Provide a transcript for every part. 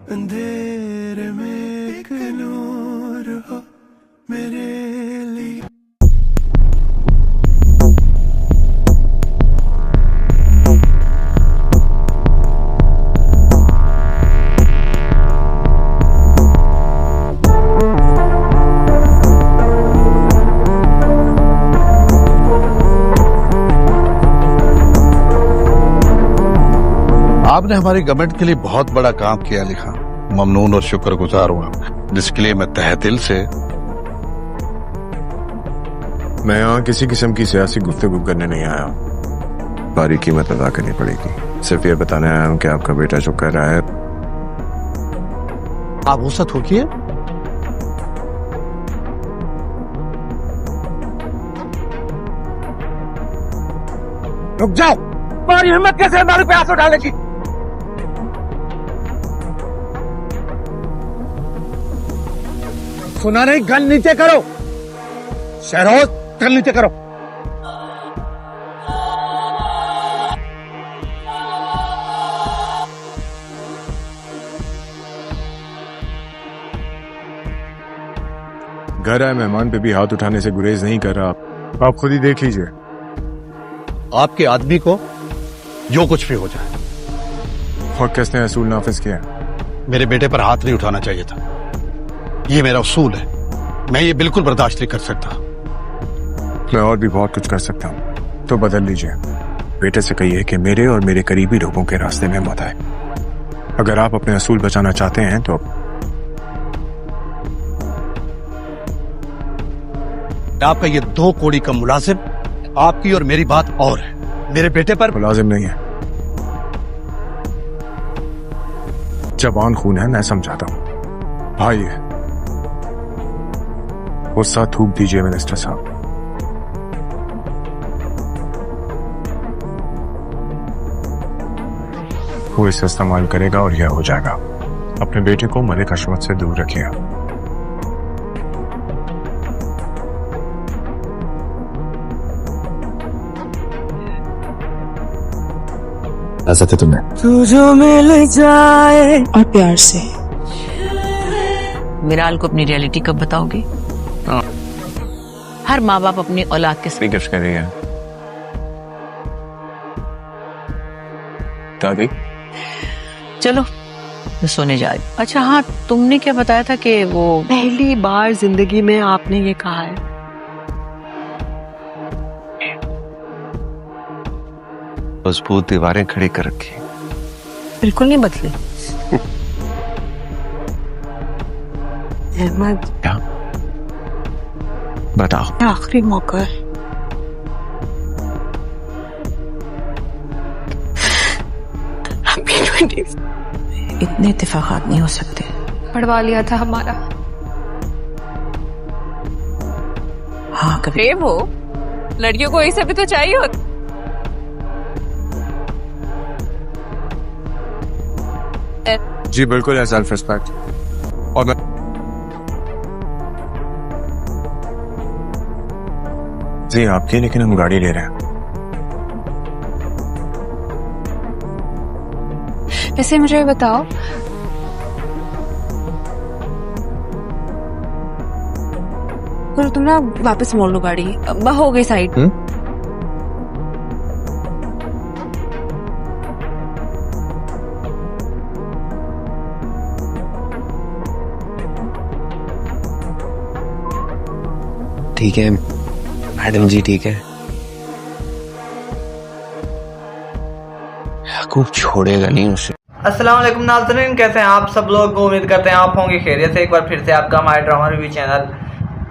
अंधेरे में एक नूर हो मेरे लिए। आपने हमारी गवर्नमेंट के लिए बहुत बड़ा काम किया अली खान, ममनून और शुक्रगुजार हूं आपका, जिसके लिए मैं तहे दिल से। मैं यहाँ किसी किस्म की सियासी गुफ्तगू करने नहीं आया, भारी कीमत अदा करनी पड़ेगी। सिर्फ ये बताने आया हूँ कि आपका बेटा जो कर रहा है। आप गुस्सा होइए। रुक जाओ, तुम्हारी हिम्मत कैसे है हमारे पे हाथ उठाने की? सुना नहीं, गन नीचे करो। शहरोज, गन नीचे करो। घर आए मेहमान पे भी हाथ उठाने से गुरेज नहीं कर रहा। आप खुद ही देख लीजिए। आपके आदमी को जो कुछ भी हो जाए। और किसने असूल नाफिज किया? मेरे बेटे पर हाथ नहीं उठाना चाहिए था, ये मेरा उसूल है। मैं ये बिल्कुल बर्दाश्त नहीं कर सकता। मैं और भी बहुत कुछ कर सकता हूँ, तो बदल लीजिए। बेटे से कहिए कि मेरे और मेरे करीबी लोगों के रास्ते में मत आए। अगर आप अपने असूल बचाना चाहते हैं तो आपका ये 2 कौड़ी का मुलाजिम, आपकी और मेरी बात और है। मेरे बेटे पर मुलाजिम नहीं है, जवान खून है। मैं समझाता हूँ, भाई है। गुस्सा थूक दीजिए मिनिस्टर साहब। वो इसे इस्तेमाल करेगा और यह हो जाएगा। अपने बेटे को मलिक हशमत से दूर रखिए। ऐसा थे तुमने तू जो मिल जाए और प्यार से। मिराल को अपनी रियलिटी कब बताओगे? हर माँ बाप अपनी औलाद के साथ गिफ्ट कर रही है दादी। चलो मैं सोने जा रही। अच्छा हाँ, तुमने क्या बताया था कि वो पहली बार जिंदगी में आपने ये कहा है। मजबूत दीवारें खड़ी कर रखी। बिल्कुल नहीं बदले। अहमद, क्या बताओ? आखिरी मौका है। इतने इत्तेफाकात नहीं हो सकते। पढ़वा लिया था हमारा। हाँ कभी हो लड़कियों को ये सब भी तो चाहिए होता। जी बिल्कुल है, सेल्फ रिस्पेक्ट। और मैं जी आपकी, लेकिन हम गाड़ी ले रहे हैं। वैसे मुझे बताओ, तो तुम ना वापस मोड़ लो गाड़ी। हो गई साइड। ठीक है मैडम जी, ठीक है। याकूब छोड़ेगा नहीं उसे। अस्सलाम वालेकुम नाज़रीन, कैसे हैं आप सब लोग? उम्मीद करते हैं आप होंगे खैरियत से। एक बार फिर से आपका हमारे drama review channel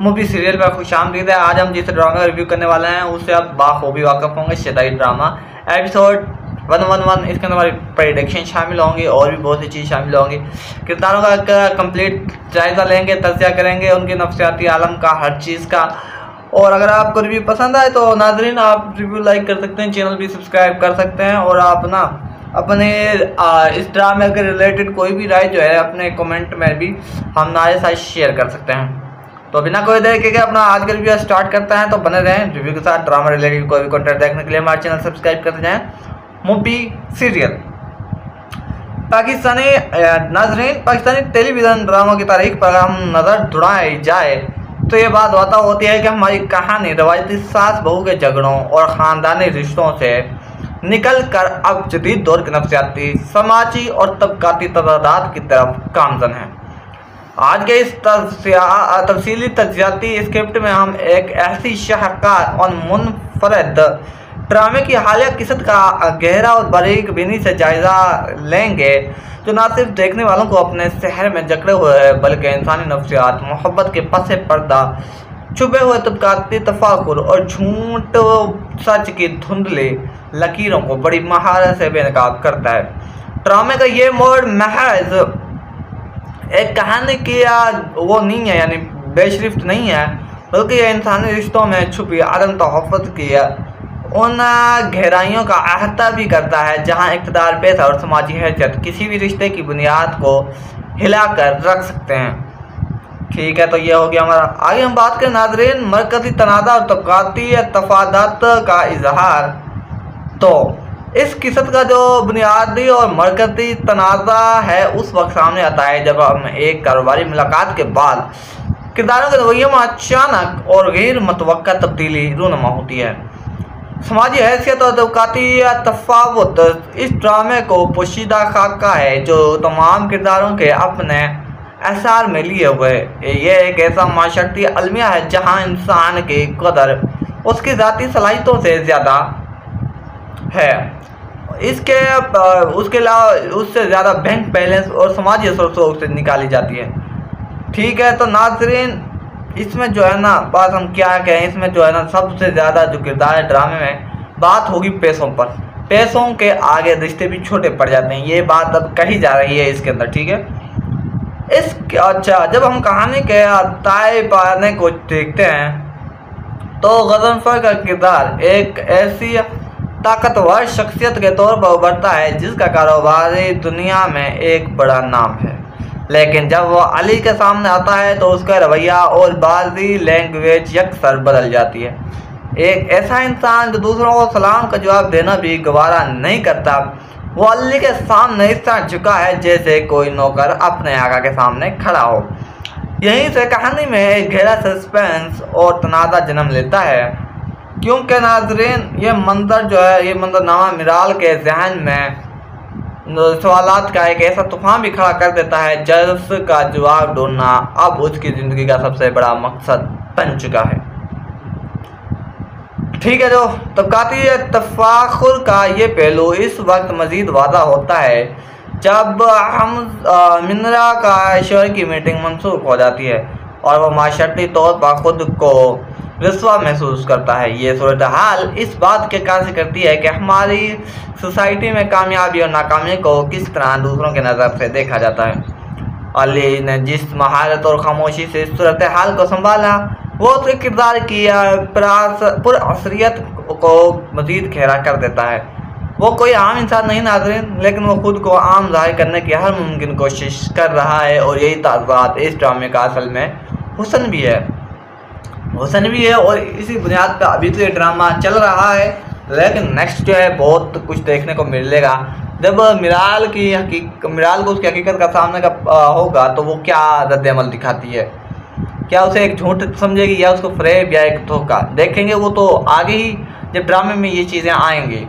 movie serial पर खुशामदीद है। आज हम जिस ड्रामा का रिव्यू करने वाले हैं उससे आप बाखूबी वाकिफ होंगे। Shaddai drama episode 111। इसके अंदर हमारी प्रेडिक्शन शामिल होंगी और भी बहुत सी चीज़ शामिल होंगी। किरदारों का कंप्लीट जायज़ा लेंगे, तज़किया करेंगे उनके नफ्सियाती आलम का, हर चीज़ का। और अगर आपको रिव्यू पसंद आए तो नाज़रीन आप रिव्यू लाइक कर सकते हैं, चैनल भी सब्सक्राइब कर सकते हैं। और आप ना अपने इस ड्रामे के रिलेटेड कोई भी राय जो है अपने कमेंट में भी हम हमारे साथ शेयर कर सकते हैं। तो बिना कोई देर के अपना आज का रिव्यू स्टार्ट करता है, तो बने रहें रिव्यू के साथ। ड्रामा रिलेटेड कोई भी कंटेंट देखने के लिए हमारे चैनल सब्सक्राइब करते जाएँ। मूवी सीरियल पाकिस्तानी नाज़रीन, पाकिस्तानी टेलीविज़न ड्रामों की तारीख पर हम नज़र दौड़ाई जाए तो ये बात होती है कि हमारी कहानी रवायती सास बहू के झगड़ों और ख़ानदानी रिश्तों से निकल कर अब जदीद दौर के नफ्सियाती, समाजी और तबकाती तजादात की तरफ गामज़न है। आज के इस तफसीली तज्जियाती स्क्रिप्ट में हम एक ऐसी शाहकार और मुनफरद ड्रामे की हालिया किस्सत का गहरा और बारीक बीनी से जायज़ा लेंगे, जो न सिर्फ देखने वालों को अपने शहर में जकड़े हुए है, बल्कि इंसानी नफ्सियात, मोहब्बत के पसे पर्दा छुपे हुए तबकाती तफाकुर और झूठ सच की धुंधली लकीरों को बड़ी महारत से बेनकाब करता है। ड्रामे का ये मोड़ महज एक कहानी की वो नहीं है, यानी बेशरिफ्त नहीं है, बल्कि यह इंसानी रिश्तों में छुपी आदम तहफ़्फ़ुज़ की उन गहराइयों का अहाता भी करता है जहां इक़्तिदार पैसा और समाजी हैसियत किसी भी रिश्ते की बुनियाद को हिला कर रख सकते हैं। ठीक है, तो ये हो गया हमारा। आगे हम बात करें नाज़रीन मरकज़ी तनाज़ा और तबकाती तफादात का इजहार। तो इस किस्सत का जो बुनियादी और मरकज़ी तनाज़ा है उस वक्त सामने आता है जब हम एक कारोबारी मुलाकात के बाद किरदारों के रवैये में अचानक और गैर मुतवक्का तब्दीली रूनुमा होती है। समाजी हैसियत और तबकाती तफावत इस ड्रामे को पोशीदा खाका है जो तमाम किरदारों के अपने एहसार में लिए हुए। ये एक ऐसा माशरती अलमिया है जहाँ इंसान की कदर उसकी ज़ाती सलाहियतों से ज़्यादा है, उसके अलावा उससे ज़्यादा बैंक बैलेंस और समाजी सोर्सों से निकाली जाती है। ठीक है, तो नाज़रीन इसमें जो है ना बात हम क्या कहें, इसमें जो है ना सबसे ज़्यादा जो किरदार है ड्रामे में बात होगी पैसों पर। पैसों के आगे रिश्ते भी छोटे पड़ जाते हैं, ये बात अब कही जा रही है इसके अंदर। ठीक है, अच्छा जब हम कहानी के ताए पाने को देखते हैं तो गज़नफ़र का किरदार एक ऐसी ताकतवर शख्सियत के तौर पर उभरता है जिसका कारोबारी दुनिया में एक बड़ा नाम है, लेकिन जब वो अली के सामने आता है तो उसका रवैया और बाजी लैंग्वेज यकसर बदल जाती है। एक ऐसा इंसान जो दूसरों को सलाम का जवाब देना भी गवारा नहीं करता, वो अली के सामने इस तरह झुका है जैसे कोई नौकर अपने आका के सामने खड़ा हो। यहीं से कहानी में एक गहरा सस्पेंस और तनाज़ा जन्म लेता है, क्योंकि नाज़रीन ये मंजर जो है, ये मंजरनामा मिराल के जहन में सवालात का एक ऐसा तूफान भी खड़ा कर देता है जिसका जवाब ढूंढना अब उसकी ज़िंदगी का सबसे बड़ा मकसद बन चुका है। ठीक है, जो तबकाती तफाखुर का ये पहलू इस वक्त मज़ीद वाज़ा होता है जब हम मिनरा का शहर की मीटिंग मनसूख हो जाती है और वह माशरती तौर पर ख़ुद को रुस्वा महसूस करता है। ये सूरत हाल इस बात के काज़ी करती है कि हमारी सोसाइटी में कामयाबी और नाकामी को किस तरह दूसरों के नज़र से देखा जाता है। अली ने जिस महारत और खामोशी से इस सूरत हाल को संभाला वो उसके किरदार की पुरअसरियत को मज़ीद गहरा कर देता है। वो कोई आम इंसान नहीं नाज़रीन, लेकिन वो खुद को आम ज़ाहिर करने की हर मुमकिन कोशिश कर रहा है और यही ताज़ात इस ड्रामे का असल में हुस्न भी है और इसी बुनियाद पर अभी तो ये ड्रामा चल रहा है, लेकिन नेक्स्ट जो है बहुत कुछ देखने को मिलेगा। जब मिराल को उसकी हकीकत का सामना होगा तो वो क्या रद्द-ए-अमल दिखाती है, क्या उसे एक झूठ समझेगी या उसको फ़रेब या एक धोखा, देखेंगे वो तो आगे ही जब ड्रामे में ये चीज़ें आएंगी।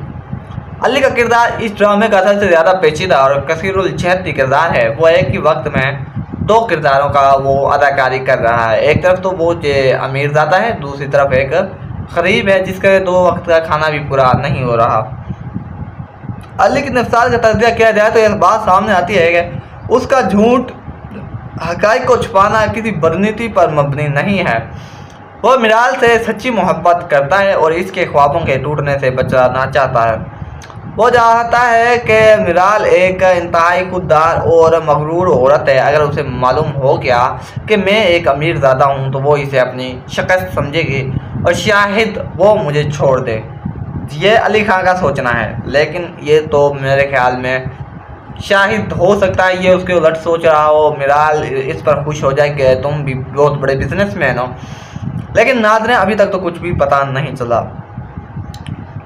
अली का किरदार इस ड्रामे का सबसे ज़्यादा पेचीदा और कसीरुल जहती किरदार है। वो एक ही वक्त में दो किरदारों का वो अदाकारी कर रहा है। एक तरफ तो वो अमीरज़ादा है, दूसरी तरफ एक गरीब है जिसका 2 वक्त का खाना भी पूरा नहीं हो रहा। अली की नफ्सात का तज़किया किया जाए तो यह बात सामने आती है कि उसका झूठ हक़ाइक़ को छुपाना किसी बदनीति पर मबनी नहीं है। वो मिराल से सच्ची मोहब्बत करता है और इसके ख्वाबों के टूटने से बचाना चाहता है। वो चाहता है कि मिराल एक इंतहाई खुददार और मगरूर औरत है। अगर उसे मालूम हो गया कि मैं एक अमीरज़ादा हूँ तो वो इसे अपनी शिकस्त समझेगी और शायद वो मुझे छोड़ दे। ये अली खान का सोचना है, लेकिन ये तो मेरे ख्याल में शाहिद हो सकता है ये उसके उलट सोच रहा हो। मिराल इस पर खुश हो जाए कि तुम भी बहुत बड़े बिजनेसमैन हो, लेकिन नाज़रीन अभी तक तो कुछ भी पता नहीं चला।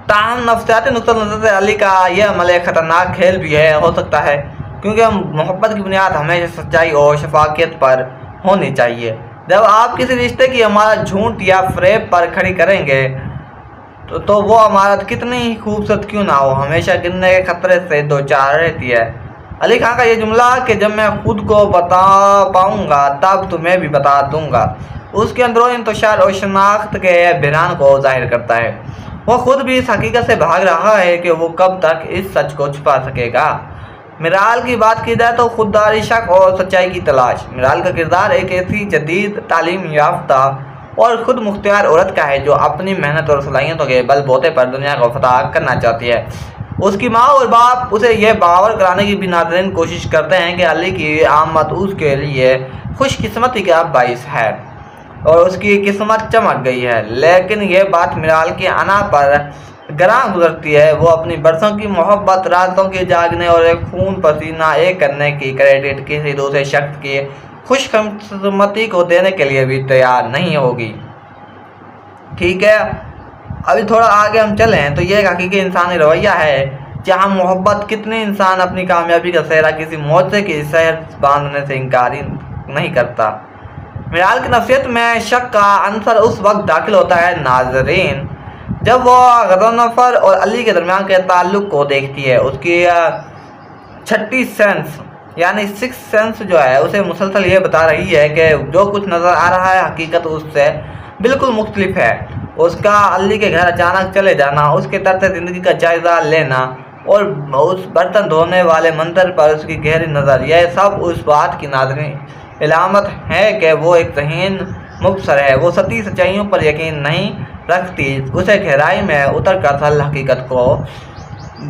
ताहम नफ्सियाती नुक्ता नज़र से अली का यह अमल एक ख़तरनाक खेल भी है हो सकता है, کیونکہ محبت کی بنیاد ہمیشہ سچائی اور شفافیت پر ہونی چاہیے۔ جب آپ کسی رشتے کی عمارت جھوٹ یا فریب پر کھڑی کریں گے تو وہ عمارت کتنی ہی خوبصورت کیوں نہ ہو ہمیشہ گرنے کے خطرے سے دوچار رہتی ہے۔ علی خان کا یہ جملہ کہ جب میں خود کو بتا پاؤں گا تب تمہیں بھی بتا دوں گا، اس کے اندرونی انتشار اور شناخت کے بحران کو ظاہر کرتا ہے۔ وہ خود بھی اس حقیقت سے بھاگ رہا ہے کہ وہ کب تک اس سچ کو چھپا سکے گا۔ میرال کی بات کی جائے تو خودداری، شک اور سچائی کی تلاش۔ میرال کا کردار ایک ایسی جدید تعلیم یافتہ اور خود مختار عورت کا ہے جو اپنی محنت اور صلاحیتوں کے بل بوتے پر دنیا کو فتح کرنا چاہتی ہے۔ اس کی ماں اور باپ اسے یہ باور کرانے کی بھی ناظرین کوشش کرتے ہیں کہ علی کی آمد اس کے لیے خوش قسمتی کا باعث ہے اور اس کی قسمت چمک گئی ہے، لیکن یہ بات میرال کی انا پر گراں گزرتی ہے۔ وہ اپنی برسوں کی محبت، راتوں کے جاگنے اور ایک خون پسینہ ایک کرنے کی کریڈٹ کسی دوسرے شخص کی خوش قسمتی کو دینے کے لیے بھی تیار نہیں ہوگی۔ ٹھیک ہے، ابھی تھوڑا آگے ہم چلیں تو یہ ایک حقیقی انسانی رویہ ہے جہاں محبت کتنی انسان اپنی کامیابی کا سہرا کسی معجزے کی سیر باندھنے سے انکاری نہیں کرتا۔ میرال کی نفسیت میں شک کا عنصر اس وقت داخل ہوتا ہے ناظرین جب وہ غضنفر اور علی کے درمیان کے تعلق کو دیکھتی ہے۔ اس کی چھٹی سینس یعنی سکس سینس جو ہے اسے مسلسل یہ بتا رہی ہے کہ جو کچھ نظر آ رہا ہے حقیقت اس سے بالکل مختلف ہے۔ اس کا علی کے گھر اچانک چلے جانا، اس کے طرز زندگی کا جائزہ لینا اور اس برتن دھونے والے منظر پر اس کی گہری نظر، یہ سب اس بات کی ناظرین علامت ہے کہ وہ ایک ذہین مبصر ہے۔ وہ سطحی سچائیوں پر یقین نہیں رکھتی، اسے گہرائی میں اتر کر اصل حقیقت کو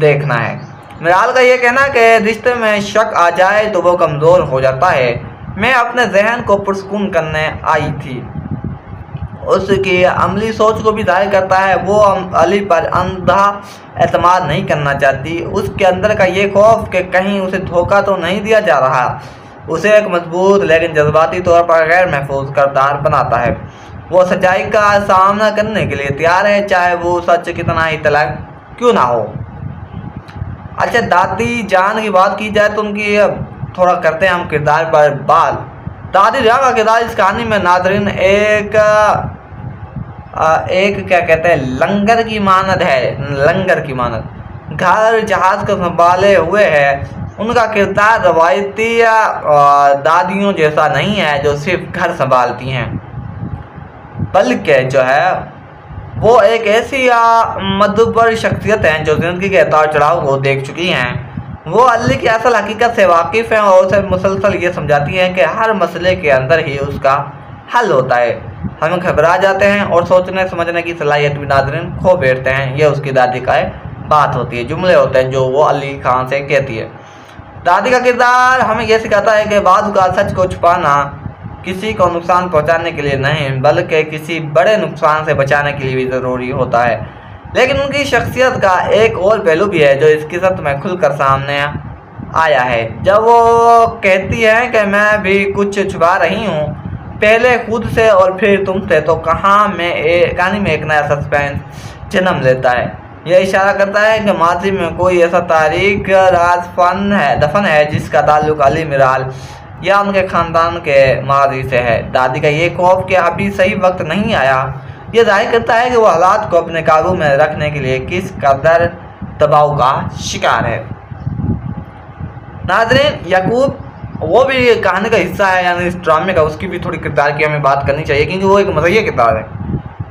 دیکھنا ہے۔ میرال کا یہ کہنا کہ رشتے میں شک آ جائے تو وہ کمزور ہو جاتا ہے، میں اپنے ذہن کو پرسکون کرنے آئی تھی، اس کی عملی سوچ کو بھی ظاہر کرتا ہے۔ وہ علی پر اندھا اعتماد نہیں کرنا چاہتی، اس کے اندر کا یہ خوف کہ کہیں اسے دھوکہ تو نہیں دیا جا رہا اسے ایک مضبوط لیکن جذباتی طور پر غیر محفوظ کردار بناتا ہے۔ وہ سچائی کا سامنا کرنے کے لیے تیار ہے چاہے وہ سچ کتنا ہی طلق کیوں نہ ہو۔ اچھا، دادی جان کی بات کی جائے تو ان کی تھوڑا کرتے ہیں ہم کردار پر بات۔ دادی جان کا کردار اس کہانی میں ناظرین ایک کیا کہتے ہیں لنگر کی مانند ہے، لنگر کی مانند گھر جہاز کو سنبھالے ہوئے ہے۔ ان کا کردار روایتی دادیوں جیسا نہیں ہے جو صرف گھر سنبھالتی ہیں، بلکہ جو ہے وہ ایک ایسی مدبر شخصیت ہیں جو زندگی کے اتار چڑھاؤ کو دیکھ چکی ہیں۔ وہ علی کی اصل حقیقت سے واقف ہیں اور اسے مسلسل یہ سمجھاتی ہیں کہ ہر مسئلے کے اندر ہی اس کا حل ہوتا ہے۔ ہم گھبرا جاتے ہیں اور سوچنے سمجھنے کی صلاحیت بھی ناظرین کھو بیٹھتے ہیں۔ یہ اس کی دادی کا بات ہوتی ہے، جملے ہوتے ہیں جو وہ علی خان سے کہتی ہے۔ دادی کا کردار ہمیں یہ سکھاتا ہے کہ بعض اوقات سچ کو چھپانا کسی کو نقصان پہنچانے کے لیے نہیں بلکہ کسی بڑے نقصان سے بچانے کے لیے بھی ضروری ہوتا ہے۔ لیکن ان کی شخصیت کا ایک اور پہلو بھی ہے جو اس قصت میں کھل کر سامنے آیا ہے۔ جب وہ کہتی ہے کہ میں بھی کچھ چھپا رہی ہوں، پہلے خود سے اور پھر تم سے، تو کہانی میں ایک نیا سسپینس جنم لیتا ہے۔ یہ اشارہ کرتا ہے کہ ماضی میں کوئی ایسا تاریخ راز دفن ہے جس کا تعلق علی میرال یا ان کے خاندان کے ماضی سے ہے۔ دادی کا یہ خوف کہ ابھی صحیح وقت نہیں آیا یہ ظاہر کرتا ہے کہ وہ حالات کو اپنے قابو میں رکھنے کے لیے کس قدر دباؤ کا شکار ہے۔ ناظرین، یعقوب وہ بھی کہانی کا حصہ ہے، یعنی اس ڈرامے کا، اس کی بھی تھوڑی کردار کی ہمیں بات کرنی چاہیے کیونکہ وہ ایک مزاحیہ کردار ہے۔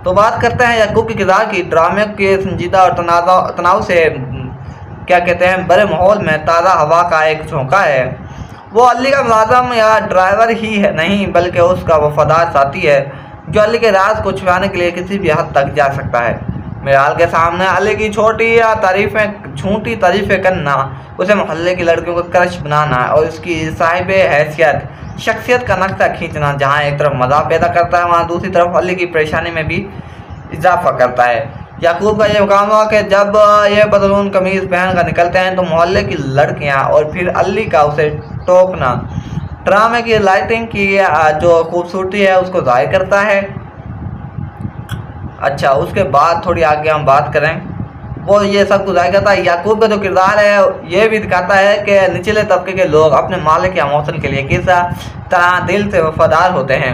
تو بات کرتے ہیں یعقوب کے کردار کی۔ ڈرامے کے سنجیدہ اور تناؤ سے کیا کہتے ہیں برے ماحول میں تازہ ہوا کا ایک جھونکا ہے۔ وہ علی کا ملازم یا ڈرائیور ہی ہے نہیں بلکہ اس کا وفادار ساتھی ہے جو علی کے راز کو چھپانے کے لیے کسی بھی حد تک جا سکتا ہے۔ میرال کے سامنے علی کی جھوٹی تعریفیں کرنا، اسے محلے کی لڑکیوں کو کرش بنانا اور اس کی صاحب حیثیت شخصیت کا نقطہ کھینچنا جہاں ایک طرف مزاح پیدا کرتا ہے وہاں دوسری طرف علی کی پریشانی میں بھی اضافہ کرتا ہے۔ یعقوب کا یہ مقام ہوا کہ جب یہ پتلون قمیض پہن کر نکلتے ہیں تو محلے کی لڑکیاں اور پھر علی کا اسے ٹوکنا ڈرامے کی لائٹنگ کی جو خوبصورتی ہے اس کو ظاہر کرتا ہے۔ اچھا، اس کے بعد تھوڑی آگے ہم بات کریں वो ये सब कुछ करता है। याकूब का जो किरदार है ये भी दिखाता है कि निचले तबके के लोग अपने मालिक या मौसन के लिए किस तरह दिल से वफादार होते हैं।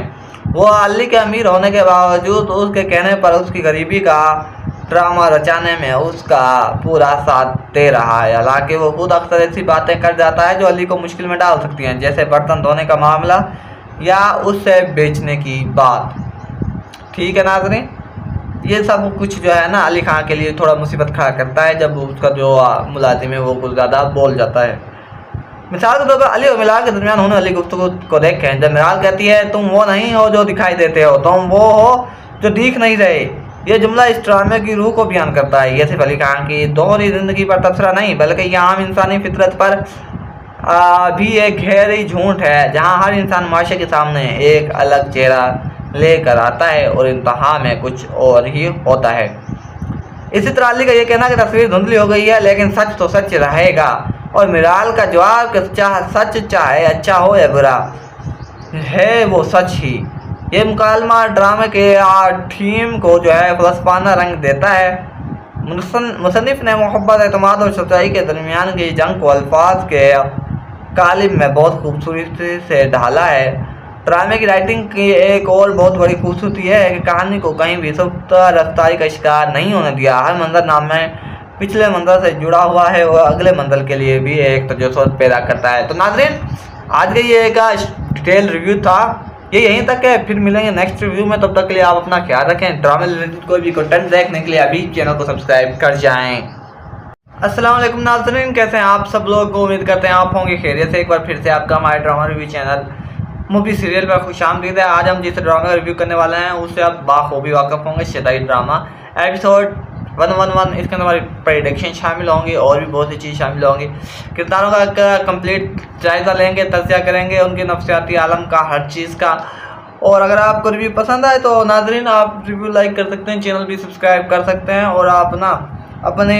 वो अली के अमीर होने के बावजूद उसके कहने पर उसकी गरीबी का ड्रामा रचाने में उसका पूरा साथ दे रहा है। हालांकि वो खुद अक्सर ऐसी बातें कर जाता है जो अली को मुश्किल में डाल सकती हैं, जैसे बर्तन धोने का मामला या उससे बेचने की बात। ठीक है नाज़रीन, ये सब कुछ जो है ना अली खान के लिए थोड़ा मुसीबत खड़ा करता है जब उसका जो मुलाजिम है वो कुछ ज़्यादा बोल जाता है। मिसाल के तौर पर अली और मिलाल के दरमियान होने वाली गुफ्तगू को देखें। जब मिलाल कहती है तुम वो नहीं हो जो दिखाई देते हो, तुम वो हो जो दिख नहीं रहे, ये जुमला इस ड्रामे की रूह को बयान करता है। ये सिर्फ अली खान की दोहरी ज़िंदगी पर तबसरा नहीं बल्कि ये आम इंसानी फितरत पर भी एक गहरी झूठ है, जहाँ हर इंसान माशरे के सामने एक अलग चेहरा लेकर आता है और इंतहा में कुछ और ही होता है। इसी तरह अली का ये कहना कि तस्वीर धुंधली हो गई है लेकिन सच तो सच रहेगा, और मिराल का जवाब कि सच चाहे अच्छा हो या बुरा है वो सच ही। ये मुकालमा ड्रामे के थीम को जो है फलसफाना रंग देता है। मुसन्निफ ने मोहब्बत, एतमाद और सच्चाई के दरमियान की जंग को अल्फाज के कालिब में बहुत खूबसूरती से ढाला है। ड्रामे की राइटिंग की एक और बहुत बड़ी खूबसूरती है कि कहानी को कहीं भी सुस्त रफ्तारी का शिकार नहीं होने दिया। हर मंजरनामा में पिछले मंजर से जुड़ा हुआ है और अगले मंजर के लिए भी एक तजस्सुस पैदा करता है। तो नाज़रीन, आज का ये एक डिटेल रिव्यू था, ये यहीं तक है। फिर मिलेंगे नेक्स्ट रिव्यू में, तब तक के लिए आप अपना ख्याल रखें। ड्रामे रिलेटेड कोई भी कंटेंट देखने के लिए अभी चैनल को सब्सक्राइब कर जाएँ। अस्सलाम वालेकुम नाज़रीन, कैसे हैं आप सब लोग? उम्मीद करते हैं आप होंगे खैरियत से। एक बार फिर से आपका हमारे drama review channel movie serial पर खुशामदीद है। आज हम जिस ड्रामा का रिव्यू करने वाले हैं उससे आप बाखूबी वाक़िफ़ होंगे। शदाई ड्रामा एपिसोड 111, इसके अंदर हमारी प्रेडिक्शन शामिल होंगी और भी बहुत सी चीज़ शामिल होंगी। किरदारों का कंप्लीट जायज़ा लेंगे, तज़किया करेंगे उनके नफ्सियाती आलम का, हर चीज़ का। और अगर आपको रिव्यू पसंद आए तो नाज़रीन आप रिव्यू लाइक कर सकते हैं, चैनल भी सब्सक्राइब कर सकते हैं, और आप ना अपने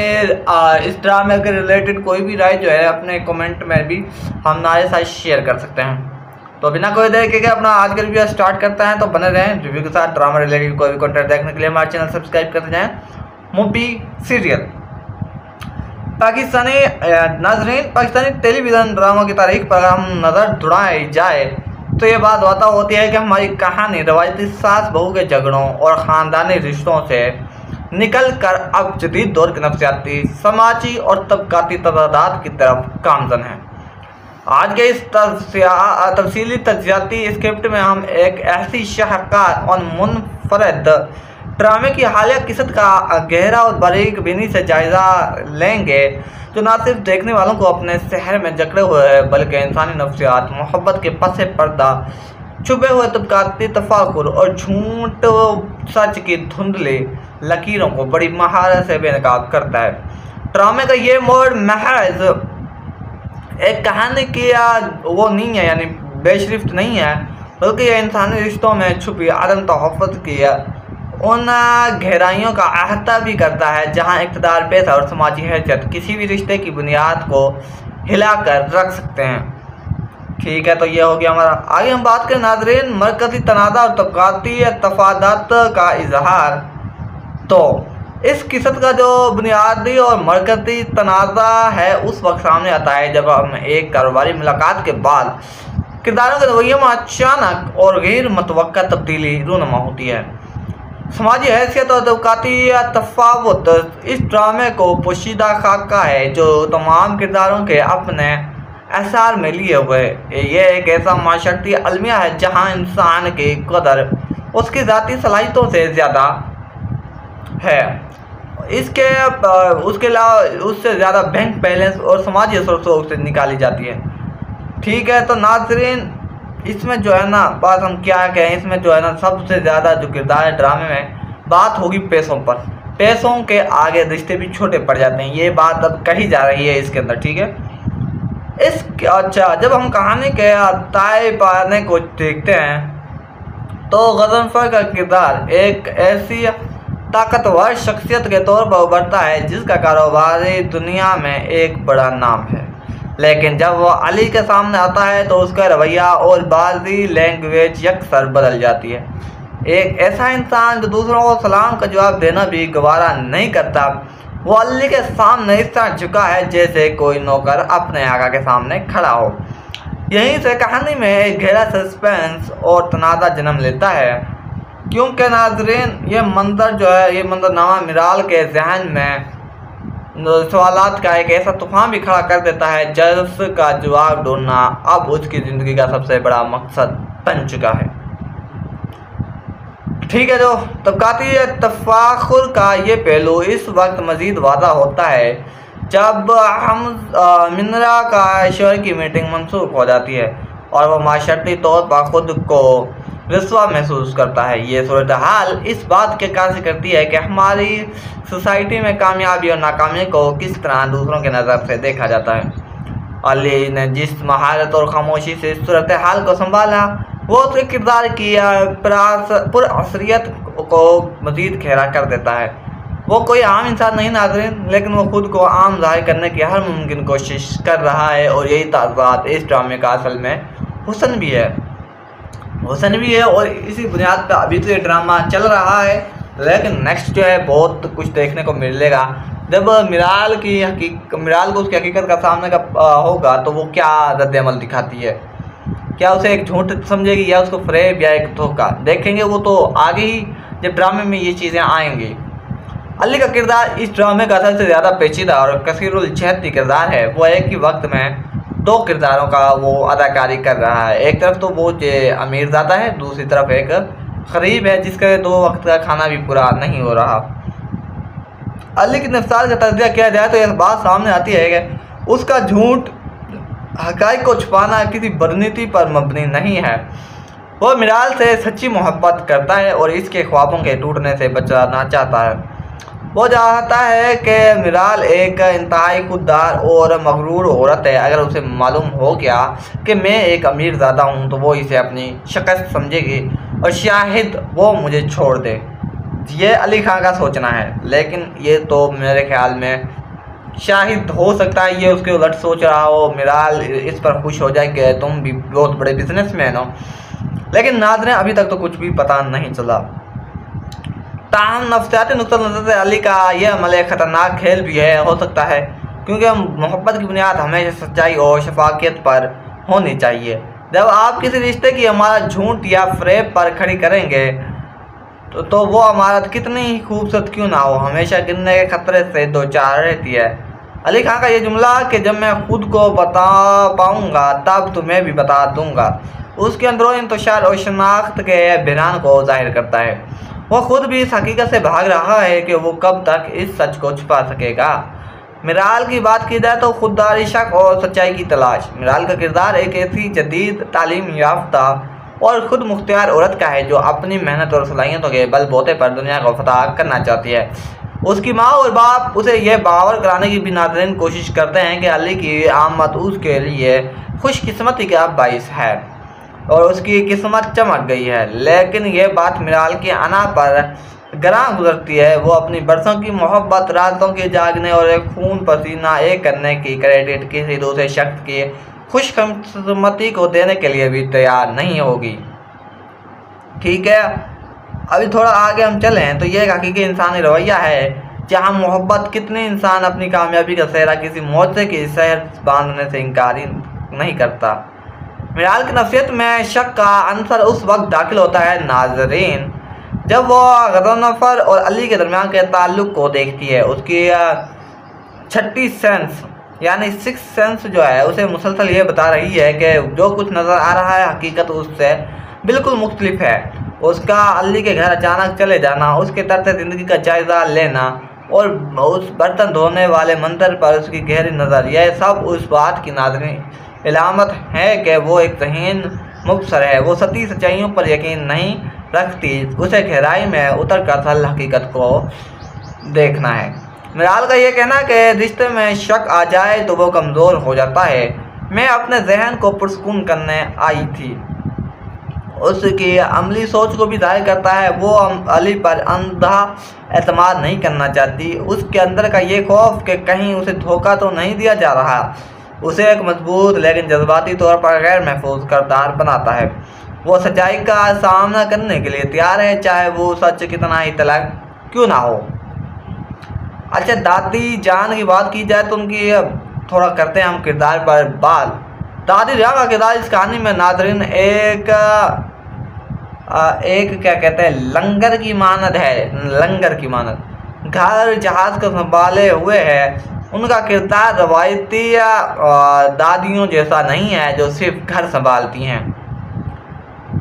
इस ड्रामे के रिलेटेड कोई भी राय जो है अपने कमेंट में भी हमारे साथ शेयर कर सकते हैं। तो बिना कोई देर के अपना आज का रिव्यू स्टार्ट करते हैं, तो बने रहें रिव्यू के साथ। ड्रामा रिलेटेड कोई भी कंटेंट देखने के लिए हमारे चैनल सब्सक्राइब करते जाएं। मूवी सीरियल पाकिस्तानी नाज़रीन, पाकिस्तानी टेलीविज़न ड्रामा की तारीख पर हम नज़र दौड़ाई जाए तो ये बात होती है कि हमारी कहानी रवायती सास बहू के झगड़ों और ख़ानदानी रिश्तों से निकल कर अब जदीद दौर के नफ्सियाती, समाजी और तबकाती तजादात की तरफ गामज़न है। आज के इस तफसीली तज्जियाती स्क्रिप्ट में हम एक ऐसी शाहकार और मुनफरद ड्रामे की हालिया किस्सत का गहरा और बारीक बीनी से जायज़ा लेंगे, जो न सिर्फ देखने वालों को अपने शहर में जकड़े हुए है बल्कि इंसानी नफ्सियात, मोहब्बत के पसे पर्दा छुपे हुए तबकाती तफाकुर और झूठ सच की धुंधली लकीरों को बड़ी महारत से बेनकाब करता है। ड्रामे का ये मोड़ महज एक कहानी की वो नहीं है, यानी बेशरिफ्त नहीं है, बल्कि यह इंसानी रिश्तों में छुपी आदम तहफ़्फ़ुज़ की उन गहराइयों का अहाता भी करता है जहां इक़्तिदार, पैसा और समाजी हैसियत किसी भी रिश्ते की बुनियाद को हिला कर रख सकते हैं। ठीक है, तो ये हो गया हमारा। आगे हम बात करें नाज़रीन मरकज़ी तनाज़ा और तबकाती तफादात का इजहार। तो इस किस्सत का जो बुनियादी और मरकज़ी तनाज़ा है उस वक्त सामने आता है जब हम एक कारोबारी मुलाकात के बाद किरदारों के रवैये में अचानक और गैर मुतवक्का तब्दीली रूनुमा होती है। समाजी हैसियत और तबकाती तफावत इस ड्रामे को पोशीदा खाका है जो तमाम किरदारों के अपने एसार में लिए हुए। ये एक ऐसा माशरती अलमिया है जहाँ इंसान की कदर उसकी ज़ाती सलाहियतों से ज़्यादा है, उसके अलावा उससे ज़्यादा बैंक बैलेंस और समाजी सोर्सों से निकाली जाती है। ठीक है, तो नाज़रीन इसमें जो है ना बात हम क्या कहें, इसमें जो है ना सबसे ज़्यादा जो किरदार है ड्रामे में बात होगी पैसों पर। पैसों के आगे रिश्ते भी छोटे पड़ जाते हैं, ये बात अब कही जा रही है इसके अंदर। ठीक है, अच्छा जब हम कहानी के ताए पाने को देखते हैं तो गज़नफ़र का किरदार एक ऐसी ताकतवर शख्सियत के तौर पर उभरता है जिसका कारोबारी दुनिया में एक बड़ा नाम है, लेकिन जब वो अली के सामने आता है तो उसका रवैया और बाजी लैंग्वेज यकसर बदल जाती है। एक ऐसा इंसान जो दूसरों को सलाम का जवाब देना भी गवारा नहीं करता, وہ علی کے سامنے اس طرح جھکا ہے جیسے کوئی نوکر اپنے آقا کے سامنے کھڑا ہو۔ یہیں سے کہانی میں ایک گہرا سسپینس اور تنازع جنم لیتا ہے، کیونکہ ناظرین یہ منظر جو ہے، یہ منظرنامہ میرال کے ذہن میں سوالات کا ایک ایسا طوفان بھی کھڑا کر دیتا ہے جس کا جواب ڈھونڈنا اب اس کی زندگی کا سب سے بڑا مقصد بن چکا ہے۔ ٹھیک ہے، جو طبقاتی تفاخر کا یہ پہلو اس وقت مزید واضح ہوتا ہے جب منرا کا شوہر کی میٹنگ منسوخ ہو جاتی ہے اور وہ معاشرتی طور پر خود کو رسوا محسوس کرتا ہے۔ یہ صورتحال اس بات کے عکاسی کرتی ہے کہ ہماری سوسائٹی میں کامیابی اور ناکامی کو کس طرح دوسروں کے نظر سے دیکھا جاتا ہے۔ علی نے جس مہارت اور خاموشی سے اس صورتحال کو سنبھالا وہ اس کے کردار کی پر اثریت کو مزید گہرا کر دیتا ہے۔ وہ کوئی عام انسان نہیں ناظرین، لیکن وہ خود کو عام ظاہر کرنے کی ہر ممکن کوشش کر رہا ہے، اور یہی تعزیت اس ڈرامے کا اصل میں حسن بھی ہے اور اسی بنیاد پہ ابھی تو یہ ڈرامہ چل رہا ہے، لیکن نیکسٹ جو ہے بہت کچھ دیکھنے کو ملے گا جب میرال کو اس کی حقیقت کا سامنا ہوگا تو وہ کیا رد عمل دکھاتی ہے، کیا اسے ایک جھوٹ سمجھے گی یا اس کو فریب یا ایک دھوکہ، دیکھیں گے وہ تو آگے ہی جب ڈرامے میں یہ چیزیں آئیں گی۔ علی کا کردار اس ڈرامے کا سب سے زیادہ پیچیدہ اور کثیر الجہتی کردار ہے۔ وہ ایک ہی وقت میں دو کرداروں کا وہ اداکاری کر رہا ہے، ایک طرف تو وہ امیر زادہ ہے، دوسری طرف ایک غریب ہے جس کا 2 وقت کا کھانا بھی پورا نہیں ہو رہا۔ علی کی نفسیات کا تجزیہ کیا جائے تو یہ بات سامنے آتی ہے کہ اس کا جھوٹ حقائق کو چھپانا کسی بدنیتی پر مبنی نہیں ہے۔ وہ میرال سے سچی محبت کرتا ہے اور اس کے خوابوں کے ٹوٹنے سے بچانا چاہتا ہے۔ وہ چاہتا ہے کہ میرال ایک انتہائی خوددار اور مغرور عورت ہے۔ اگر اسے معلوم ہو گیا کہ میں ایک امیر زادہ ہوں تو وہ اسے اپنی شکست سمجھے گی اور شاید وہ مجھے چھوڑ دے۔ یہ علی خان کا سوچنا ہے، لیکن یہ تو میرے خیال میں شاہد ہو سکتا ہے یہ اس کے الٹ سوچ رہا ہو، میرال اس پر خوش ہو جائے کہ تم بھی بہت بڑے بزنس مین ہو، لیکن ناظرین ابھی تک تو کچھ بھی پتہ نہیں چلا۔ تاہم نفسیاتی نقطہ نظر سے علی کا یہ عمل ایک خطرناک کھیل بھی ہو سکتا ہے، کیونکہ محبت کی بنیاد ہمیشہ سچائی اور شفافیت پر ہونی چاہیے۔ جب آپ کسی رشتے کی عمارت جھوٹ یا فریب پر کھڑی کریں گے تو وہ عمارت کتنی ہی خوبصورت کیوں نہ ہو ہمیشہ گرنے کے خطرے سے دوچار رہتی ہے۔ علی خان کا یہ جملہ کہ جب میں خود کو بتا پاؤں گا تب تمہیں بھی بتا دوں گا، اس کے اندرونی انتشار اور شناخت کے بحران کو ظاہر کرتا ہے۔ وہ خود بھی اس حقیقت سے بھاگ رہا ہے کہ وہ کب تک اس سچ کو چھپا سکے گا۔ میرال کی بات کی جائے تو خودداری، شک اور سچائی کی تلاش۔ میرال کا کردار ایک ایسی جدید تعلیم یافتہ اور خود مختار عورت کا ہے جو اپنی محنت اور صلاحیتوں کے بل بوتے پر دنیا کو فتح کرنا چاہتی ہے۔ اس کی ماں اور باپ اسے یہ باور کرانے کی بھی ناظرین کوشش کرتے ہیں کہ علی کی آمد اس کے لیے خوش قسمتی کا باعث ہے اور اس کی قسمت چمک گئی ہے، لیکن یہ بات میرال کی انا پر گراں گزرتی ہے۔ وہ اپنی برسوں کی محبت، راتوں کے جاگنے اور ایک خون پسینہ ایک کرنے کی کریڈٹ کسی دوسرے شخص کی خوش قسمتی کو دینے کے لیے بھی تیار نہیں ہوگی۔ ٹھیک ہے، ابھی تھوڑا آگے ہم چلیں تو یہ ایک حقیقی انسانی رویہ ہے جہاں محبت کتنی انسان اپنی کامیابی کا سہرا کسی معجزے کی سیر باندھنے سے انکار نہیں کرتا۔ میرال کی نفسیت میں شک کا عنصر اس وقت داخل ہوتا ہے ناظرین جب وہ غضنفر اور علی کے درمیان کے تعلق کو دیکھتی ہے۔ اس کی چھٹی سینس یعنی 6 سینس جو ہے اسے مسلسل یہ بتا رہی ہے کہ جو کچھ نظر آ رہا ہے حقیقت اس سے بالکل مختلف ہے۔ اس کا علی کے گھر اچانک چلے جانا، اس کے طرز زندگی کا جائزہ لینا اور اس برتن دھونے والے منظر پر اس کی گہری نظر، یہ سب اس بات کی ناظرین علامت ہے کہ وہ ایک ذہین مبصر ہے۔ وہ سطحی سچائیوں پر یقین نہیں رکھتی، اسے گہرائی میں اتر کر اصل حقیقت کو دیکھنا ہے۔ میرال کا یہ کہنا کہ رشتے میں شک آ جائے تو وہ کمزور ہو جاتا ہے، میں اپنے ذہن کو پرسکون کرنے آئی تھی، اس کی عملی سوچ کو بھی ظاہر کرتا ہے۔ وہ علی پر اندھا اعتماد نہیں کرنا چاہتی، اس کے اندر کا یہ خوف کہ کہیں اسے دھوکہ تو نہیں دیا جا رہا اسے ایک مضبوط لیکن جذباتی طور پر غیر محفوظ کردار بناتا ہے۔ وہ سچائی کا سامنا کرنے کے لیے تیار ہے، چاہے وہ سچ کتنا ہی طلق کیوں نہ ہو۔ अच्छा, दादी जान की बात की जाए तो उनकी थोड़ा करते हैं हम किरदार पर बात। दादी जान का किरदार इस कहानी में नाज़रीन एक क्या कहते हैं, लंगर की मानद है, लंगर की मानद। घर जहाज को संभाले हुए है। उनका किरदार रवायती दादियों जैसा नहीं है जो सिर्फ घर संभालती हैं,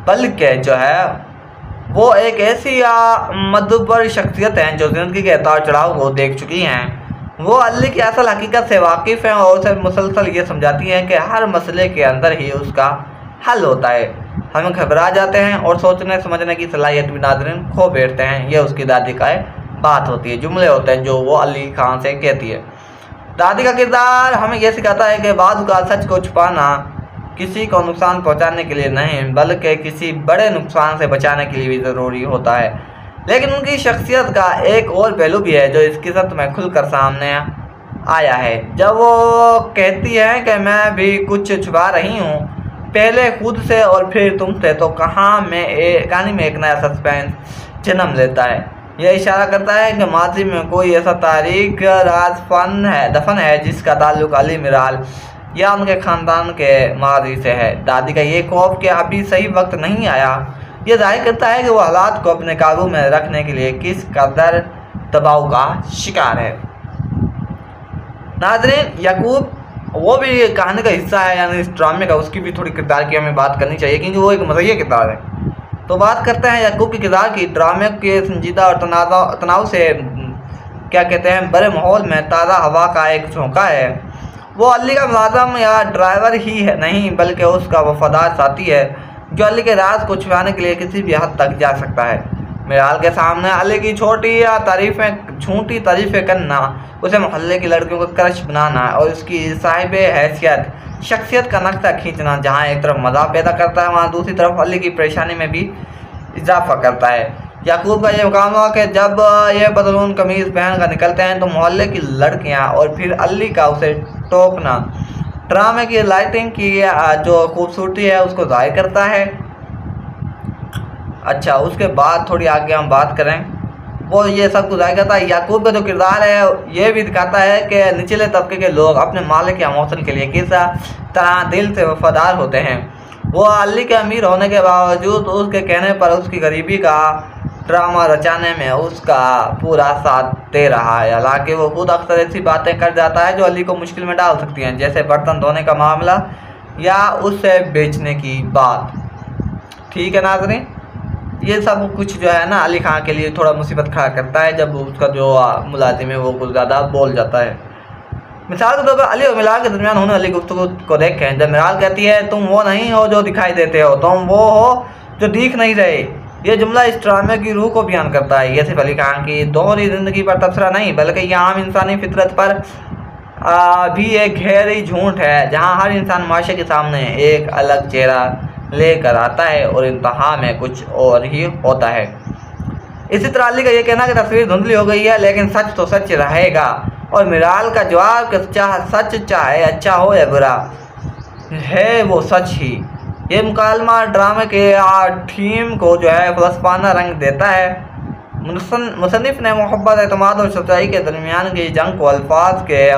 बल्कि जो है वो एक ऐसी मदबर शख्सियत हैं जो ज़िंदगी के उतार चढ़ाव को देख चुकी हैं। वो अल्ली की असल हकीकत से वाकिफ़ हैं और उसे मुसलसल ये समझाती हैं कि हर मसले के अंदर ही उसका हल होता है। हम घबरा जाते हैं और सोचने समझने की सलाहियत भी नाज़रीन खो बैठते हैं। ये उसकी दादी का बात होती है, जुमले होते हैं जो वो अली खान से कहती है। दादी का किरदार हमें यह सिखाता है कि बाद का सच को छुपाना किसी को नुकसान पहुंचाने के लिए नहीं, बल्कि किसी बड़े नुकसान से बचाने के लिए भी ज़रूरी होता है। लेकिन उनकी शख्सियत का एक और पहलू भी है जो इस किस्सत में खुलकर सामने आया है, जब वो कहती है कि मैं भी कुछ छुपा रही हूँ, पहले खुद से और फिर तुमसे। तो कहानी में एक नया सस्पेंस जन्म लेता है। यह इशारा करता है कि माजी में कोई ऐसा तारीख राज दफन है जिसका ताल्लुक अली मिराल या उनके ख़ानदान के माजी से है। दादी का ये खौफ कि अभी सही वक्त नहीं आया, यह जाहिर करता है कि वो हालात को अपने काबू में रखने के लिए किस कदर दबाव का शिकार है। नाज़रीन, याकूब वो भी कहानी का हिस्सा है, यानी इस ड्रामे का, उसकी भी थोड़ी किरदार की हमें बात करनी चाहिए क्योंकि वो एक मज़ेदार किरदार है। तो बात करते हैं याकूब के किरदार की। ड्रामे के संजीदा और तनाव से क्या कहते हैं, बड़े माहौल में ताज़ा हवा का एक झोंका है। वो अली का मुलाज़म या ड्राइवर ही है नहीं, बल्कि उसका वफादार साथी है जो अली के राज को छुपाने के लिए किसी भी हद तक जा सकता है। मिराल के सामने अली की झूठी तारीफ़ें करना, उसे मोहल्ले की लड़कियों को क्रश बनाना और उसकी साहिब हैसियत शख्सियत का नक्शा खींचना जहाँ एक तरफ मज़ा पैदा करता है, वहाँ दूसरी तरफ अली की परेशानी में भी इजाफा करता है। याकूब का ये मुकाम हुआ कि जब ये बदलून कमीज़ पहन कर निकलते हैं तो मोहल्ले की लड़कियाँ और फिर अली का उसे टोकना ड्रामे की लाइटिंग की जो खूबसूरती है उसको ज़ाहिर करता है। अच्छा, उसके बाद थोड़ी आगे हम बात करें, वो ये सब कुछ ज़ाहिर करता है। याकूब का जो किरदार है ये भी दिखाता है कि निचले तबके के लोग अपने मालिक या मौसम के लिए किस तरह दिल से वफादार होते हैं। वो अली के अमीर होने के बावजूद उसके कहने पर उसकी गरीबी का ड्रामा रचाने में उसका पूरा साथ दे रहा है। हालांकि वो खुद अक्सर ऐसी बातें कर जाता है जो अली को मुश्किल में डाल सकती हैं, जैसे बर्तन धोने का मामला या उसे बेचने की बात। ठीक है नाज़रीन, ये सब कुछ जो है ना अली खान के लिए थोड़ा मुसीबत खड़ा करता है जब उसका जो मुलाजिम है वो कुछ ज़्यादा बोल जाता है। मिसाल के तौर पर अली और मिराल के दरमियान होने वाली गुफ्तगू को देखें। जब मिराल कहती है तुम वो नहीं हो जो दिखाई देते हो, तुम वो हो जो दिख नहीं रहे, ये जुमला इस ड्रामे की रूह को बयान करता है। ये सिर्फ अली खान की दोहरी ज़िंदगी पर तबसरा नहीं, बल्कि ये आम इंसानी फितरत पर भी एक गहरी झूठ है, जहाँ हर इंसान माशरे के सामने एक अलग चेहरा लेकर आता है और इंतहा में कुछ और ही होता है। इसी तरह अली का ये कहना कि तस्वीर धुंधली हो गई है लेकिन सच तो सच रहेगा, और मिराल का जवाब कि सच चाहे अच्छा हो या बुरा है वो सच ही। ये मुकालमा ड्रामे के थीम को जो है फलसफाना रंग देता है। मुसन्निफ ने मोहब्बत, एतमाद और सच्चाई के दरमियान की जंग को अल्फाज के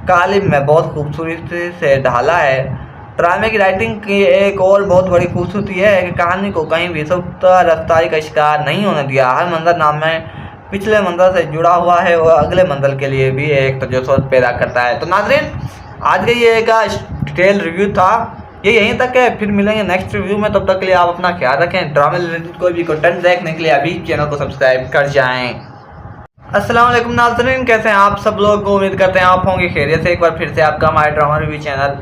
कालिब में बहुत खूबसूरती से ढाला है। ड्रामे की राइटिंग की एक और बहुत बड़ी खूबसूरती है कि कहानी को कहीं भी सुस्त रफ्तारी का शिकार नहीं होने दिया। हर मंजरनामे पिछले मंजर से जुड़ा हुआ है और अगले मंजिल के लिए भी एक तजस्सुस पैदा करता है। तो नाज़रीन, आज का ये एक डिटेल रिव्यू था, ये यहीं तक है। फिर मिलेंगे नेक्स्ट रिव्यू में, तब तक के लिए आप अपना ख्याल रखें। ड्रामे रिलेटेड कोई भी कंटेंट देखने के लिए अभी चैनल को सब्सक्राइब कर जाएं। अस्सलाम वालेकुम नाज़रीन, कैसे हैं आप सब लोग? उम्मीद करते हैं आप होंगे खैरियत से। एक बार फिर से आपका हमारे drama review channel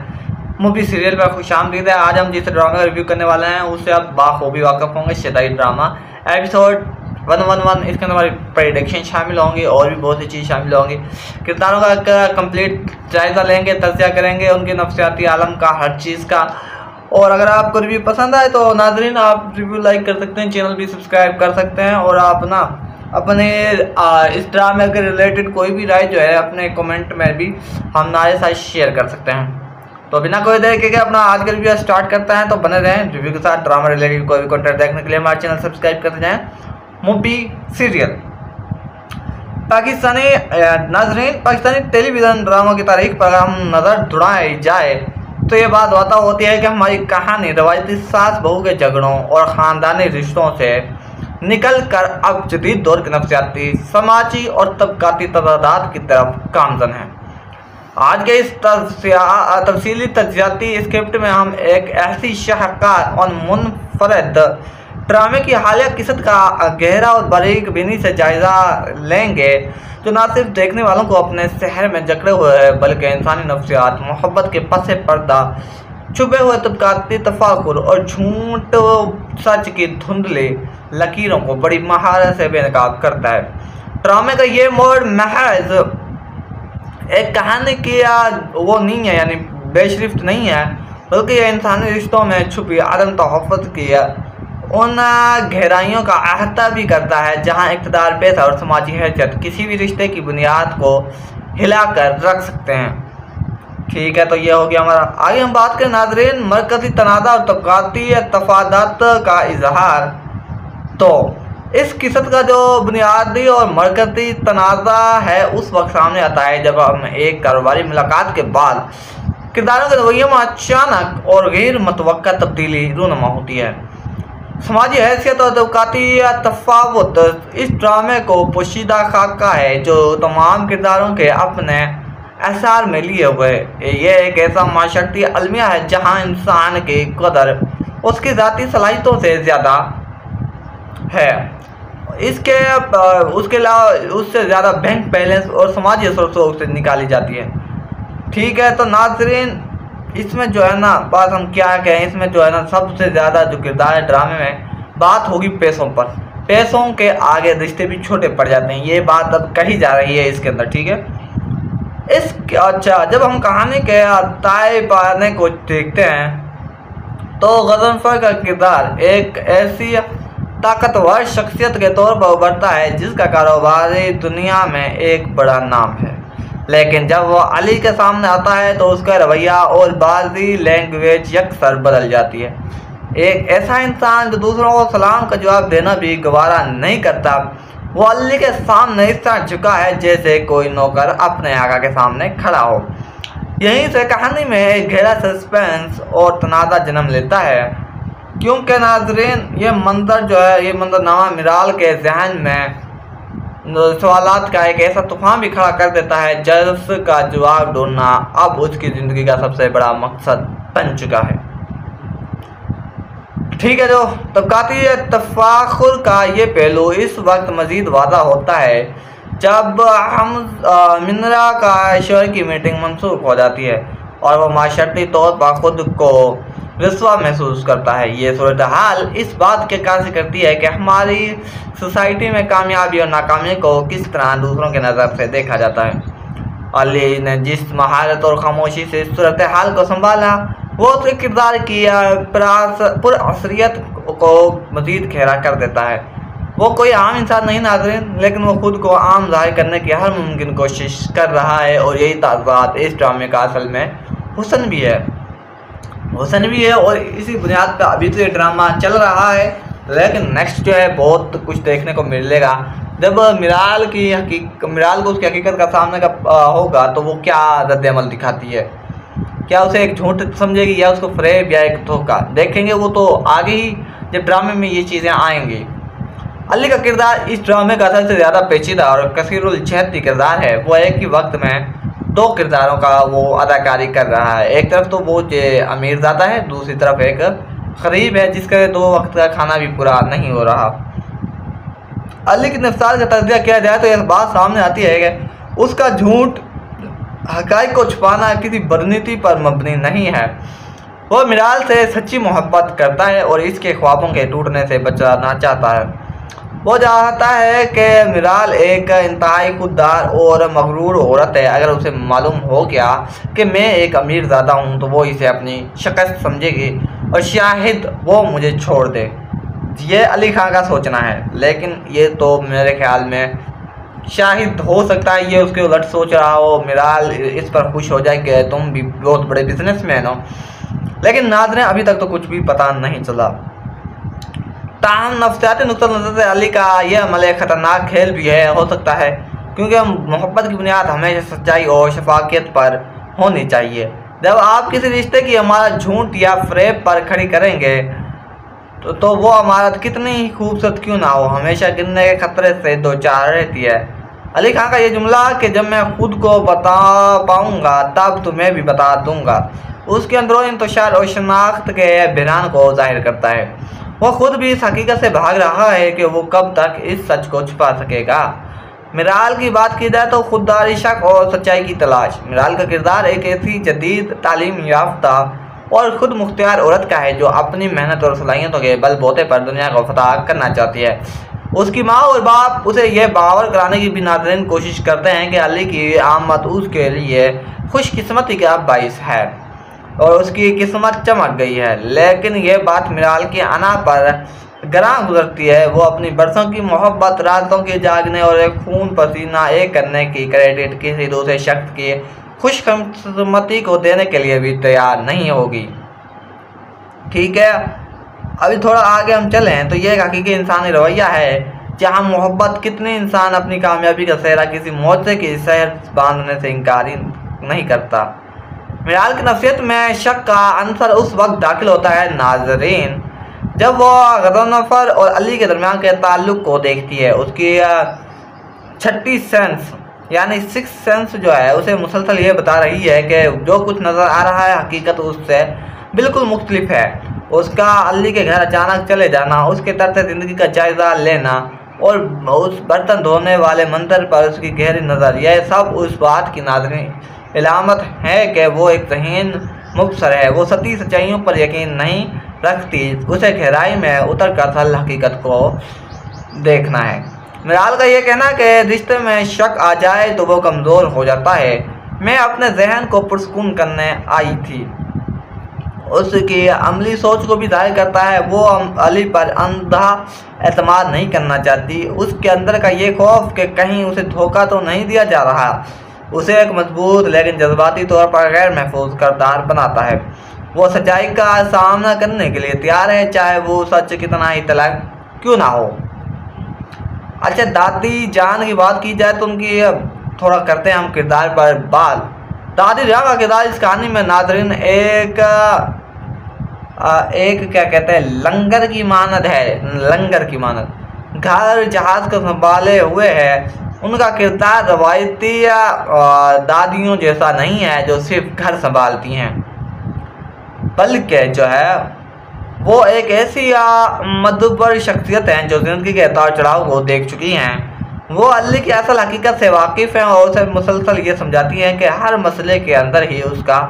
movie serial पर खुशामदीद है। आज हम जिस ड्रामा का रिव्यू करने वाले हैं उससे आप बाखूबी वाक़िफ़ होंगे। शदाई ड्रामा एपिसोड 111, इसके अंदर हमारी प्रेडिक्शन शामिल होंगी और भी बहुत सी चीज़ शामिल होंगी। किरदारों का कंप्लीट जायज़ा लेंगे, तज़किया करेंगे उनके नफ्सियाती आलम का, हर चीज़ का। और अगर आपको रिव्यू पसंद आए तो नाज़रीन आप रिव्यू लाइक कर सकते हैं, चैनल भी सब्सक्राइब कर सकते हैं, और आप ना अपने इस ड्रामे के रिलेटेड कोई भी राय जो है अपने कमेंट में भी हमारे साथ शेयर कर सकते हैं। तो बिना कोई देर के अपना आज का रिव्यू स्टार्ट करते हैं, तो बने रहें रिव्यू के साथ। ड्रामा रिलेटेड कोई भी कंटेंट देखने के लिए हमारे चैनल सब्सक्राइब करते जाएँ। मूवी सीरियल पाकिस्तानी नाज़रीन, पाकिस्तानी टेलीविज़न ड्रामों की तारीख पर हम नज़र दौड़ाई जाए तो ये बात होती है कि हमारी कहानी रवायती सास बहू के झगड़ों और ख़ानदानी रिश्तों से निकल कर अब जदीद दौर के नफ्सियाती, समाजी और तबकाती तजादात की तरफ गामज़न है। आज के इस तफसीली तज्जियाती स्क्रिप्ट में हम एक ऐसी शाहकार और मुनफरद ड्रामे की हालिया किस्सत का गहरा और बारीक बीनी से जायज़ा लेंगे जो न सिर्फ देखने वालों को अपने शहर में जकड़े हुए है बल्कि इंसानी नफ्सियात, मोहब्बत के पसे पर्दा छुपे हुए तबकाती तफाकुर और झूठ सच की धुंधली लकीरों को बड़ी महारत से बेनकाब करता है। ड्रामे का ये मोड़ महज एक कहानी की वो नहीं है, यानी बेशरिफ्त नहीं है, बल्कि यह इंसानी रिश्तों में छुपी आदम तहफ़्फ़ुज़ की उन गहराइयों का अहाता भी करता है जहां इक़्तिदार, पैसा और समाजी हैसियत किसी भी रिश्ते की बुनियाद को हिलाकर रख सकते हैं। ठीक है, तो ये हो गया हमारा। आगे हम बात करें नाज़रीन मरकज़ी तनाज़ा और तबकाती तफादात का इजहार। तो इस किस्सत का जो बुनियादी और मरकज़ी तनाज़ा है उस वक्त सामने आता है जब हम एक कारोबारी मुलाकात के बाद किरदारों के रवैये में अचानक और गैर मुतवक्का तब्दीली रूनुमा होती है। समाजी हैसियत और तबकाती तफावत इस ड्रामे को पोशीदा खाका है जो तमाम किरदारों के अपने एसार में लिए हुए। ये एक ऐसा माशरती अलमिया है जहाँ इंसान की कदर उसकी ज़ाती सलाहियतों से ज़्यादा है, उसके अलावा उससे ज़्यादा बैंक बैलेंस और समाजी असर से निकाली जाती है। ठीक है, तो नाज़रीन इसमें जो है ना बात हम क्या कहें, इसमें जो है ना सबसे ज़्यादा जो किरदार है ड्रामे में बात होगी पैसों पर। पैसों के आगे रिश्ते भी छोटे पड़ जाते हैं, ये बात अब कही जा रही है इसके अंदर। ठीक है, अच्छा जब हम कहानी के ताए पाने को देखते हैं तो गज़नफ़र का किरदार एक ऐसी ताकतवर शख्सियत के तौर पर उभरता है जिसका कारोबारी दुनिया में एक बड़ा नाम है, लेकिन जब वो अली के सामने आता है तो उसका रवैया और बाजी लैंग्वेज यकसर बदल जाती है। एक ऐसा इंसान जो दूसरों को सलाम का जवाब देना भी गवारा नहीं करता, वो अली के सामने इस तरह झुका है जैसे कोई नौकर अपने आका के सामने खड़ा हो। यहीं से कहानी में एक गहरा सस्पेंस और तनाज़ा जन्म लेता है, क्योंकि नाज़रीन ये मंजर जो है, ये मंजरनामा मिराल के जहन में सवालात का एक ऐसा तूफान भी खड़ा कर देता है जिसका जवाब ढूंढना अब उसकी ज़िंदगी का सबसे बड़ा मकसद बन चुका है। ठीक है, जो तबकाती तफाखुर का ये पहलू इस वक्त मज़ीद वाज़ा होता है जब हम मिनरा का शहर की मीटिंग मनसूख हो जाती है और वह माशरती तौर पर खुद को रुस्वा महसूस करता है। ये सूरत हाल इस बात के कासी करती है कि हमारी सोसाइटी में कामयाबी और नाकामी को किस तरह दूसरों के नज़र से देखा जाता है। अली ने जिस महारत और खामोशी से इस सूरत हाल को संभाला वो उसके किरदार की पुरअसरियत को मज़ीद गहरा कर देता है। वो कोई आम इंसान नहीं नाज़रीन, लेकिन वो खुद को आम ज़ाहिर करने की हर मुमकिन कोशिश कर रहा है और यही ताज़ात इस ड्रामे का असल में हुस्न भी है और इसी बुनियाद पर अभी तो ये ड्रामा चल रहा है, लेकिन नेक्स्ट जो है बहुत कुछ देखने को मिलेगा। जब मिराल को उसकी हकीकत का सामना होगा तो वो क्या रद्द-ए-अमल दिखाती है, क्या उसे एक झूठ समझेगी या उसको फ़रेब या एक धोखा, देखेंगे वो तो आगे ही जब ड्रामे में ये चीज़ें आएंगी। अली का किरदार इस ड्रामे का सबसे ज़्यादा पेचीदा और कसीरुल जहती किरदार है। वो एक ही वक्त में दो किरदारों का वो अदाकारी कर रहा है। एक तरफ तो वो अमीरज़ादा है, दूसरी तरफ एक गरीब है जिसका 2 वक्त का खाना भी पूरा नहीं हो रहा। अली की नफ्सार का तज़किया किया जाए तो यह बात सामने आती है कि उसका झूठ हक़ाइक़ को छुपाना किसी बदनीति पर मबनी नहीं है। वो मिराल से सच्ची मोहब्बत करता है और इसके ख्वाबों के टूटने से बचाना चाहता है। वो चाहता है कि मिराल एक इंतहाई खुददार और मगरूर औरत है। अगर उसे मालूम हो गया कि मैं एक अमीरज़ादा हूँ तो वो इसे अपनी शिकस्त समझेगी और शायद वो मुझे छोड़ दे। ये अली खान का सोचना है, लेकिन ये तो मेरे ख्याल में शाहिद हो सकता है ये उसके उलट सोच रहा हो। मिराल इस पर खुश हो जाए कि तुम भी बहुत बड़े बिजनेसमैन हो, लेकिन नाज़रीन अभी तक तो कुछ भी पता नहीं चला। ताहम नफ्सियाती नुक्ता नज़र से अली का यह अमल एक ख़तरनाक खेल भी है। हो सकता है کیونکہ محبت کی بنیاد ہمیشہ سچائی اور شفافیت پر ہونی چاہیے۔ جب آپ کسی رشتے کی عمارت جھوٹ یا فریب پر کھڑی کریں گے تو وہ عمارت کتنی ہی خوبصورت کیوں نہ ہو ہمیشہ گرنے کے خطرے سے دوچار رہتی ہے۔ علی خان کا یہ جملہ کہ جب میں خود کو بتا پاؤں گا تب تمہیں بھی بتا دوں گا، اس کے اندرونی انتشار اور شناخت کے بحران کو ظاہر کرتا ہے۔ وہ خود بھی اس حقیقت سے بھاگ رہا ہے کہ وہ کب تک اس سچ کو چھپا سکے گا۔ میرال کی بات کی جائے تو خودداری، شک اور سچائی کی تلاش۔ میرال کا کردار ایک ایسی جدید تعلیم یافتہ اور خود مختار عورت کا ہے جو اپنی محنت اور صلاحیتوں کے بل بوتے پر دنیا کو فتح کرنا چاہتی ہے۔ اس کی ماں اور باپ اسے یہ باور کرانے کی بھی ناظرین کوشش کرتے ہیں کہ علی کی آمد اس کے لیے خوش قسمتی کا باعث ہے اور اس کی قسمت چمک گئی ہے، لیکن یہ بات میرال کی انا پر گراں گزرتی ہے۔ وہ اپنی برسوں کی محبت، راتوں کے جاگنے اور ایک خون پسینہ ایک کرنے کی کریڈٹ کسی دوسرے شخص کی خوش قسمتی کو دینے کے لیے بھی تیار نہیں ہوگی۔ ٹھیک ہے، ابھی تھوڑا آگے ہم چلیں تو یہ ایک حقیقی انسانی رویہ ہے جہاں محبت کتنی انسان اپنی کامیابی کا سہرا کسی معجزے کی سیر باندھنے سے انکار نہیں کرتا۔ میرال کی نفسیت میں شک کا عنصر اس وقت داخل ہوتا ہے ناظرین جب وہ غضنفر اور علی کے درمیان کے تعلق کو دیکھتی ہے۔ اس کی چھٹی سینس یعنی سکس سینس جو ہے اسے مسلسل یہ بتا رہی ہے کہ جو کچھ نظر آ رہا ہے حقیقت اس سے بالکل مختلف ہے۔ اس کا علی کے گھر اچانک چلے جانا، اس کے طرز زندگی کا جائزہ لینا اور اس برتن دھونے والے منظر پر اس کی گہری نظر، یہ سب اس بات کی ناظرین علامت ہے کہ وہ ایک ذہین مبصر ہے۔ وہ سطحی سچائیوں پر یقین نہیں رکھتی، اسے گہرائی میں اتر کر اصل حقیقت کو دیکھنا ہے۔ میرال کا یہ کہنا کہ رشتے میں شک آ جائے تو وہ کمزور ہو جاتا ہے، میں اپنے ذہن کو پرسکون کرنے آئی تھی، اس کی عملی سوچ کو بھی ظاہر کرتا ہے۔ وہ علی پر اندھا اعتماد نہیں کرنا چاہتی، اس کے اندر کا یہ خوف کہ کہیں اسے دھوکہ تو نہیں دیا جا رہا اسے ایک مضبوط لیکن جذباتی طور پر غیر محفوظ کردار بناتا ہے۔ وہ سچائی کا سامنا کرنے کے لیے تیار ہے چاہے وہ سچ کتنا ہی طلق کیوں نہ ہو۔ اچھا، دادی جان کی بات کی جائے تو ان کی تھوڑا کرتے ہیں ہم کردار پر بات۔ دادی جان کا کردار اس کہانی میں ناظرین ایک کیا کہتے ہیں لنگر کی مانند ہے، لنگر کی مانند گھر جہاز کو سنبھالے ہوئے ہے۔ ان کا کردار روایتی دادیوں جیسا نہیں ہے جو صرف گھر سنبھالتی ہیں، بلکہ جو ہے وہ ایک ایسی مدبر شخصیت ہیں جو زندگی کے اتار چڑھاؤ کو دیکھ چکی ہیں۔ وہ علی کی اصل حقیقت سے واقف ہیں اور اسے مسلسل یہ سمجھاتی ہیں کہ ہر مسئلے کے اندر ہی اس کا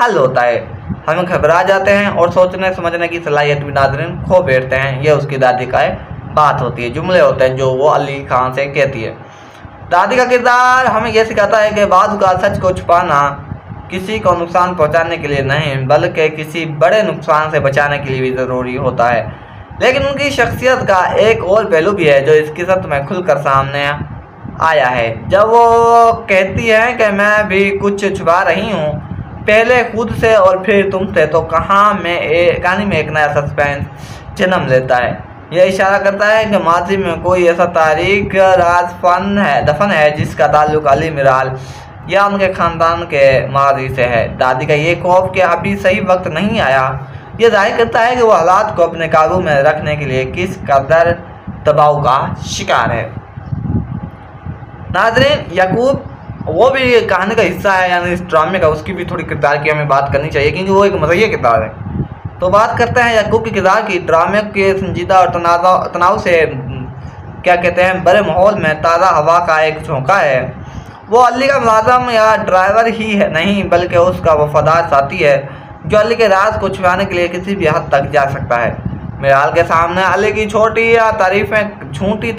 حل ہوتا ہے۔ ہم گھبرا جاتے ہیں اور سوچنے سمجھنے کی صلاحیت بھی ناظرین کھو بیٹھتے ہیں۔ یہ اس کی دادی کا بات ہوتی ہے، جملے ہوتے ہیں جو وہ علی خان سے کہتی ہے۔ دادی کا کردار ہمیں یہ سکھاتا ہے کہ بعض اوقات سچ کو چھپانا کسی کو نقصان پہنچانے کے لیے نہیں بلکہ کسی بڑے نقصان سے بچانے کے لیے بھی ضروری ہوتا ہے۔ لیکن ان کی شخصیت کا ایک اور پہلو بھی ہے جو اس قسط میں کھل کر سامنے آیا ہے جب وہ کہتی ہے کہ میں بھی کچھ چھپا رہی ہوں، پہلے خود سے اور پھر تم سے، تو کہانی میں ایک نیا سسپینس جنم لیتا ہے۔ یہ اشارہ کرتا ہے کہ ماضی میں کوئی ایسا تاریخ راز دفن ہے جس کا تعلق علی میرال یا ان کے خاندان کے ماضی سے ہے۔ دادی کا یہ خوف کہ ابھی صحیح وقت نہیں آیا یہ ظاہر کرتا ہے کہ وہ حالات کو اپنے قابو میں رکھنے کے لیے کس قدر دباؤ کا شکار ہے۔ ناظرین، یعقوب وہ بھی کہانی کا حصہ ہے، یعنی اس ڈرامے کا، اس کی بھی تھوڑی کردار کی ہمیں بات کرنی چاہیے کیونکہ وہ ایک مزاحیہ کردار ہے۔ تو بات کرتے ہیں یعقوب کے کردار کی۔ ڈرامے کے سنجیدہ اور تناؤ سے کیا کہتے ہیں برے ماحول میں تازہ ہوا کا ایک جھونکا ہے۔ وہ علی کا ملازم یا ڈرائیور ہی نہیں بلکہ اس کا وفادار ساتھی ہے جو علی کے راز کو چھپانے کے لیے کسی بھی حد تک جا سکتا ہے۔ میرال کے سامنے علی کی چھوٹی تعریفیں جھوٹی